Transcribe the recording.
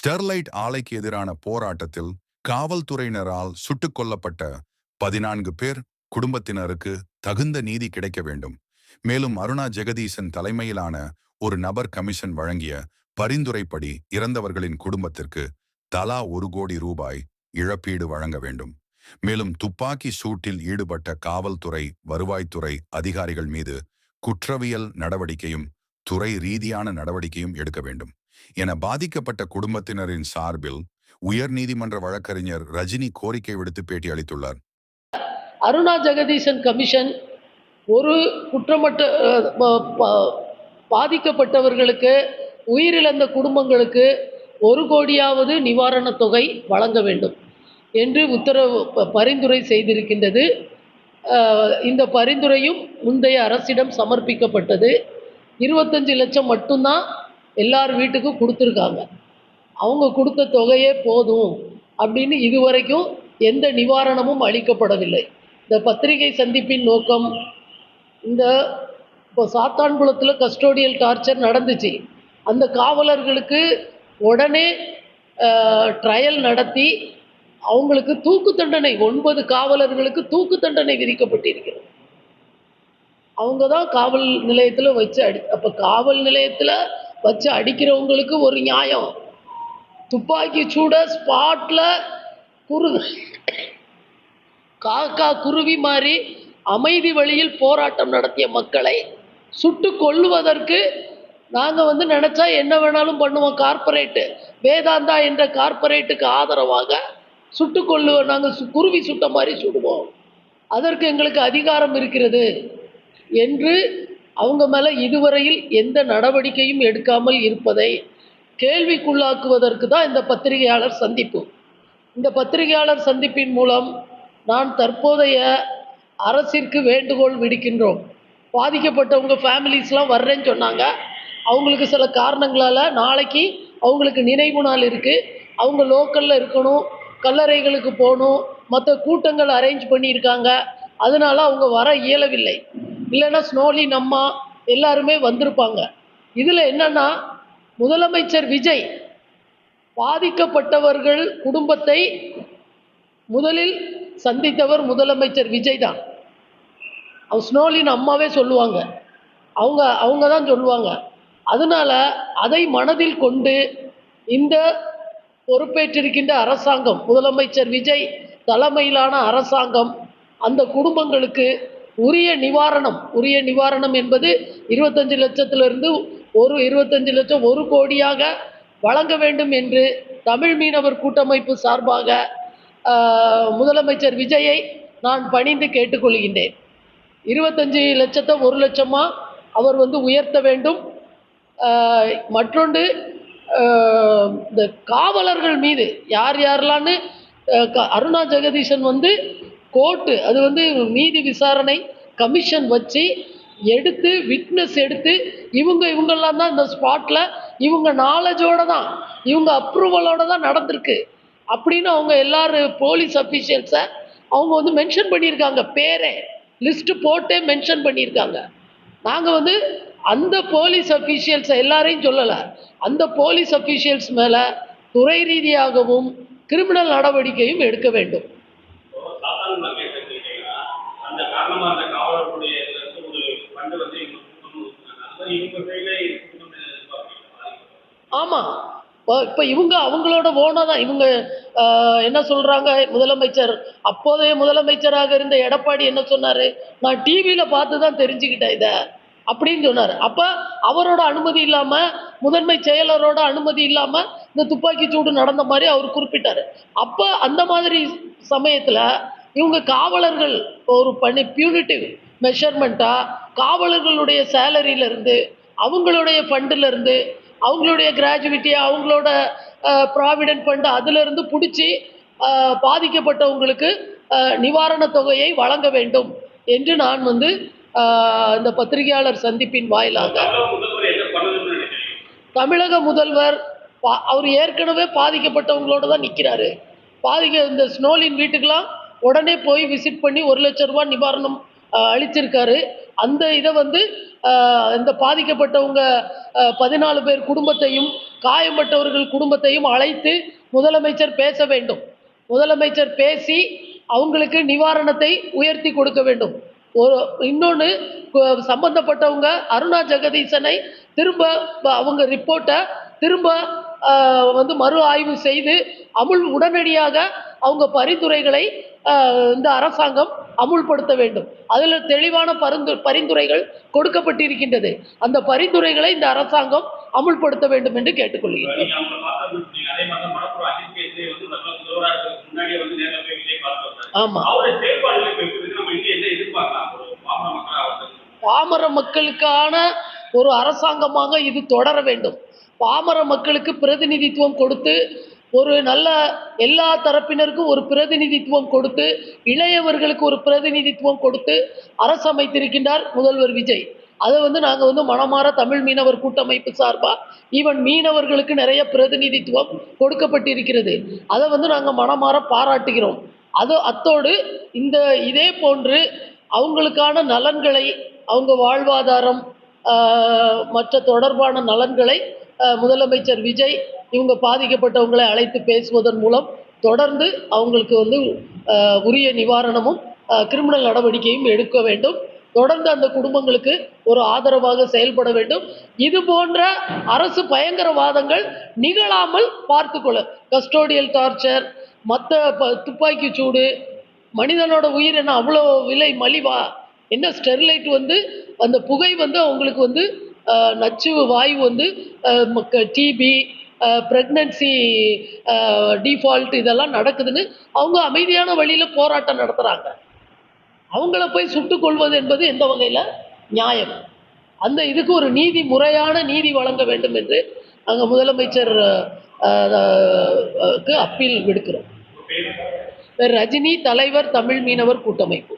Sterlite ஆலைக்கு எதிரான போராட்டத்தில் காவல்துறையினரால் சுட்டுக் கொல்லப்பட்ட 14 பேர் குடும்பத்தினருக்கு தகுந்த நீதி கிடைக்க வேண்டும். மேலும் அருணா ஜெகதீசன் தலைமையிலான ஒரு நபர் கமிஷன் வழங்கிய பரிந்துரைப்படி இறந்தவர்களின் குடும்பத்திற்கு தலா 1 கோடி ரூபாய் இழப்பீடு வழங்க வேண்டும். மேலும் துப்பாக்கி சூட்டில் ஈடுபட்ட காவல்துறை, வருவாய்த்துறை அதிகாரிகள் மீது குற்றவியல் நடவடிக்கையும் துறை ரீதியான நடவடிக்கையும் எடுக்க வேண்டும் என பாதிக்கப்பட்ட குடும்பத்தினரின் சார்பில் உயர்நீதிமன்ற வழக்கறிஞர் ரஜினி கோரிக்கை விடுத்து பேட்டி அளித்துள்ளார். அருணா ஜெகதீசன் கமிஷன் ஒரு குற்றமற்ற பாதிக்கப்பட்டவர்களுக்கு, உயிரிழந்த குடும்பங்களுக்கு 1 கோடியாவது நிவாரணத் தொகை வழங்க வேண்டும் என்று பரிந்துரை செய்திருக்கின்றது. இந்த பரிந்துரையும் முந்தைய அரசிடம் சமர்ப்பிக்கப்பட்டது. 25 லட்சம் மட்டும்தான் எல்லார் வீட்டுக்கும் கொடுத்துருக்காங்க. அவங்க கொடுத்த தொகையே போதும் அப்படின்னு இதுவரைக்கும் எந்த நிவாரணமும் அளிக்கப்படவில்லை. இந்த பத்திரிகை சந்திப்பின் நோக்கம், இப்போ சாத்தான்குளத்தில் கஸ்டோடியல் டார்ச்சர் நடந்துச்சு. அந்த காவலர்களுக்கு உடனே ட்ரையல் நடத்தி அவங்களுக்கு தூக்கு தண்டனை, 9 காவலர்களுக்கு தூக்கு தண்டனை விதிக்கப்பட்டிருக்கிறது. அவங்க தான் காவல் நிலையத்தில் வச்சு அப்போ காவல் நிலையத்தில் வச்சு அடிக்கிறவங்களுக்கு ஒரு நியாயம், துப்பாக்கி சூட ஸ்பாட்டில் காக்கா குருவி மாதிரி அமைதி வழியில் போராட்டம் நடத்திய மக்களை சுட்டு கொல்லுவதற்கு நாங்கள் நினச்சா என்ன வேணாலும் பண்ணுவோம். கார்பரேட்டு வேதாந்தா என்ற கார்பரேட்டுக்கு ஆதரவாக சுட்டு கொல்லுவோம். நாங்கள் குருவி சுட்ட மாதிரி சுடுவோம், அதற்கு எங்களுக்கு அதிகாரம் இருக்கிறது என்று அவங்க மேலே இதுவரையில் எந்த நடவடிக்கையும் எடுக்காமல் இருப்பதை கேள்விக்குள்ளாக்குவதற்கு தான் இந்த பத்திரிகையாளர் சந்திப்பு. இந்த பத்திரிகையாளர் சந்திப்பின் மூலம் நான் தற்போதைய அரசிற்கு வேண்டுகோள் விடுக்கின்றோம். பாதிக்கப்பட்டவங்க ஃபேமிலிஸ்லாம் வர்றேன்னு சொன்னாங்க. அவங்களுக்கு சில காரணங்களால் நாளைக்கு அவங்களுக்கு நினைவு நாள் இருக்குது. அவங்க லோக்கலில் இருக்கணும், கல்லறைகளுக்கு போகணும், மற்ற கூட்டங்கள் அரேஞ்ச் பண்ணியிருக்காங்க. அதனால் அவங்க வர இயலவில்லை. இல்லைன்னா ஸ்னோலின் அம்மா எல்லாருமே வந்திருப்பாங்க. இதில் என்னென்னா, முதலமைச்சர் விஜய் பாதிக்கப்பட்டவர்கள் குடும்பத்தை முதலில் சந்தித்தவர் முதலமைச்சர் விஜய் தான். ஸ்னோலின் அம்மாவே சொல்லுவாங்க, அவங்க தான் சொல்லுவாங்க. அதனால் அதை மனதில் கொண்டு இந்த பொறுப்பேற்றிருக்கின்ற அரசாங்கம், முதலமைச்சர் விஜய் தலைமையிலான அரசாங்கம் அந்த குடும்பங்களுக்கு உரிய நிவாரணம் என்பது 25 லட்சத்திலிருந்து 25 லட்சம் 1 கோடியாக வழங்க வேண்டும் என்று தமிழ் மீனவர் கூட்டமைப்பு சார்பாக முதலமைச்சர் விஜயை நான் பணிந்து கேட்டுக்கொள்கின்றேன். 25 லட்சத்தை 1 லட்சமாக அவர் உயர்த்த வேண்டும். மற்றொன்று, இந்த காவலர்கள் மீது யாரெல்லாம்னு அருணா ஜெகதீசன் கோர்ட்டு அது நீதி விசாரணை கமிஷன் வச்சு எடுத்து விட்னஸ் எடுத்து இவங்கெல்லாம் தான் இந்த ஸ்பாட்டில் இவங்க நாலேஜோடு தான், இவங்க அப்ரூவலோடு தான் நடந்திருக்கு அப்படின்னு அவங்க எல்லாரும் போலீஸ் அஃபீஷியல்ஸை அவங்க மென்ஷன் பண்ணியிருக்காங்க. பேரே லிஸ்ட்டு போட்டே மென்ஷன் பண்ணியிருக்காங்க. நாங்கள் அந்த போலீஸ் அஃபீஷியல்ஸை எல்லாரையும் சொல்லலை, அந்த போலீஸ் அஃபீஷியல்ஸ் மேலே துறை ரீதியாகவும் கிரிமினல் நடவடிக்கையும் எடுக்க வேண்டும். ஆமாம், இப்போ அவங்களோட ஓனாக தான் இவங்க என்ன சொல்கிறாங்க. அப்போதைய முதலமைச்சராக இருந்த எடப்பாடி என்ன சொன்னார், நான் டிவியில் பார்த்து தான் தெரிஞ்சுக்கிட்டேன் இதை அப்படின்னு சொன்னார். அப்போ அவரோட அனுமதி இல்லாமல், முதன்மை செயலரோட அனுமதி இல்லாமல் இந்த துப்பாக்கி சூடு நடந்த மாதிரி அவர் குறிப்பிட்டார். அப்போ அந்த மாதிரி சமயத்தில் இவங்க காவலர்கள் ஒரு பியூனிட்டிவ் மெஷர்மெண்ட்டாக காவலர்களுடைய சேலரியிலேருந்து, அவங்களுடைய ஃபண்டிலேருந்து, அவங்களுடைய கிராஜுவிட்டியாக, அவங்களோட ப்ராவிடென்ட் ஃபண்டு அதிலிருந்து பிடிச்சி பாதிக்கப்பட்டவங்களுக்கு நிவாரணத் தொகையை வழங்க வேண்டும் என்று நான் இந்த பத்திரிகையாளர் சந்திப்பின் வாயிலாக தமிழக முதல்வர் அவர் ஏற்கனவே பாதிக்கப்பட்டவங்களோட தான் நிற்கிறாரு. இந்த ஸ்னோலின் வீட்டுக்கெல்லாம் உடனே போய் விசிட் பண்ணி 1 லட்சம் ரூபாய் நிவாரணம் அளிச்சிருக்காரு. அந்த இதை இந்த பாதிக்கப்பட்டவங்க 14 பேர் குடும்பத்தையும் காயம்பட்டவர்கள் குடும்பத்தையும் அழைத்து முதலமைச்சர் பேச வேண்டும். முதலமைச்சர் பேசி அவங்களுக்கு நிவாரணத்தை உயர்த்தி கொடுக்க வேண்டும். இன்னொன்று, சம்பந்தப்பட்டவங்க அருணா ஜெகதீசனை திரும்ப அவங்க ரிப்போர்ட்டை திரும்ப மறு ஆய்வு செய்து உடனடியாக அவங்க பரிந்துரைகளை இந்த அரசாங்கம் அமுல்படுத்த வேண்டும். அதில் தெளிவான பரிந்துரைகள் கொடுக்கப்பட்டிருக்கின்றது. அந்த பரிந்துரைகளை இந்த அரசாங்கம் அமுல்படுத்த வேண்டும் என்று கேட்டுக்கொள்கிறேன். ஆமா, பாமர மக்களுக்கான ஒரு அரசாங்கமாக இது தொடர வேண்டும். பாமர மக்களுக்கு பிரதிநிதித்துவம் கொடுத்து, ஒரு நல்ல எல்லா தரப்பினருக்கும் ஒரு பிரதிநிதித்துவம் கொடுத்து, இளையவர்களுக்கு ஒரு பிரதிநிதித்துவம் கொடுத்து அரசு அமைத்திருக்கின்றார் முதல்வர் விஜய். அதை நாங்கள் மனமாற தமிழ் மீனவர் கூட்டமைப்பு சார்பாக ஈவன் மீனவர்களுக்கு நிறைய பிரதிநிதித்துவம் கொடுக்கப்பட்டிருக்கிறது. அதை நாங்கள் மனமாற பாராட்டுகிறோம். அத்தோடு இதே போன்று அவங்களுக்கான நலன்களை, அவங்க வாழ்வாதாரம் மற்ற தொடர்பான நலன்களை முதலமைச்சர் விஜய் இவங்க பாதிக்கப்பட்டவங்களை அழைத்து பேசுவதன் மூலம் தொடர்ந்து அவங்களுக்கு உரிய நிவாரணமும் கிரிமினல் நடவடிக்கையும் எடுக்க வேண்டும். தொடர்ந்து அந்த குடும்பங்களுக்கு ஒரு ஆதரவாக செயல்பட வேண்டும். இது போன்ற அரசு பயங்கரவாதங்கள் நிகழாமல் பார்த்துக்கொள்ள, கஸ்டோடியல் டார்ச்சர், மற்ற துப்பாக்கி சூடு, மனிதனோட உயிர் என்ன அவ்வளோ விலை மலிவா, என்ன ஸ்டெர்லைட் அந்த புகை அவங்களுக்கு நச்சு வாயு டிபி, ப்ரெக்னன்சி டிஃபால்ட் இதெல்லாம் நடக்குதுன்னு அவங்க அமைதியான வழியில் போராட்டம் நடத்துகிறாங்க. அவங்கள போய் சுட்டுக் கொள்வது என்பது எந்த வகையில் நியாயம்? இதுக்கு ஒரு முறையான நீதி வழங்க வேண்டும் என்று நாங்கள் முதலமைச்சர் அப்பீல் விடுக்கிறோம். ரஜினி, தலைவர் தமிழ் மீனவர் கூட்டமைப்பு.